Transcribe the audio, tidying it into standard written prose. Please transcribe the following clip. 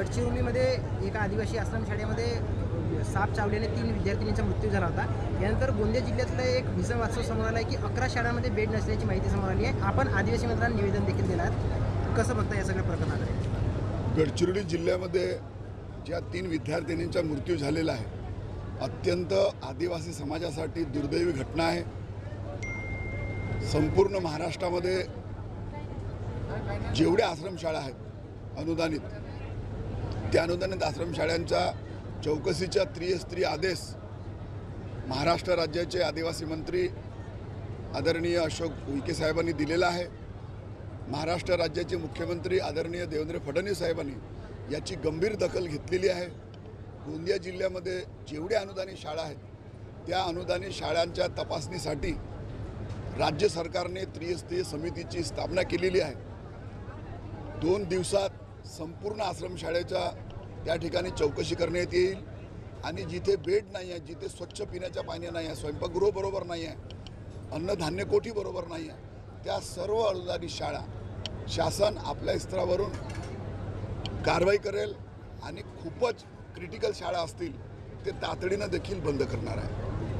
गडचिरोलीमध्ये एका आदिवासी आश्रमशाळेमध्ये साप चावल्याने 3 विद्यार्थिनींचा मृत्यू झाला होता। यानंतर गोंदिया जिल्ह्यातलं एक भीषण वास्तव समोर आलं आहे की 11 शाळांमध्ये बेड नसल्याची माहिती समोर आली आहे। आपण आदिवासी मंत्र्यांना निवेदन देखील दिलं आहे। कसं बघता या सगळ्या प्रकरणाकडे? गडचिरोली जिल्ह्यामध्ये ज्या 3 विद्यार्थिनींचा मृत्यू झालेला आहे, अत्यंत आदिवासी समाजासाठी दुर्दैवी घटना आहे। संपूर्ण महाराष्ट्रामध्ये जेवढ्या आश्रमशाळा आहेत अनुदानित, त्या अनुदानित आश्रमशाळांच्या चौकशीचा त्रिस्तरीय आदेश महाराष्ट्र राज्याचे आदिवासी मंत्री आदरणीय अशोक उईके साहेबांनी दिलेला आहे। महाराष्ट्र राज्याचे मुख्यमंत्री आदरणीय देवेंद्र फडणवीस साहेबांनी याची गंभीर दखल घेतलेली आहे। गोंदिया जिल्ह्यामध्ये जेवढ्या अनुदानित शाळा आहेत, त्या अनुदानित शाळांच्या तपासणीसाठी राज्य सरकारने त्रिस्तरीय समितीची स्थापना केलेली आहे। 2 दिवसात संपूर्ण आश्रमशाळेच्या त्या ठिकाणी चौकशी करण्यात येईल आणि जिथे बेड नाही आहे, जिथे स्वच्छ पिण्याच्या पाणी नाही आहे, स्वयंपाकगृह बरोबर नाही आहे, अन्नधान्य कोठी बरोबर नाही आहे, त्या सर्व अनुदानित शाळा शासन आपल्या स्तरावरून कारवाई करेल आणि खूपच क्रिटिकल शाळा असतील ते तातडीनं देखील बंद करणार आहे।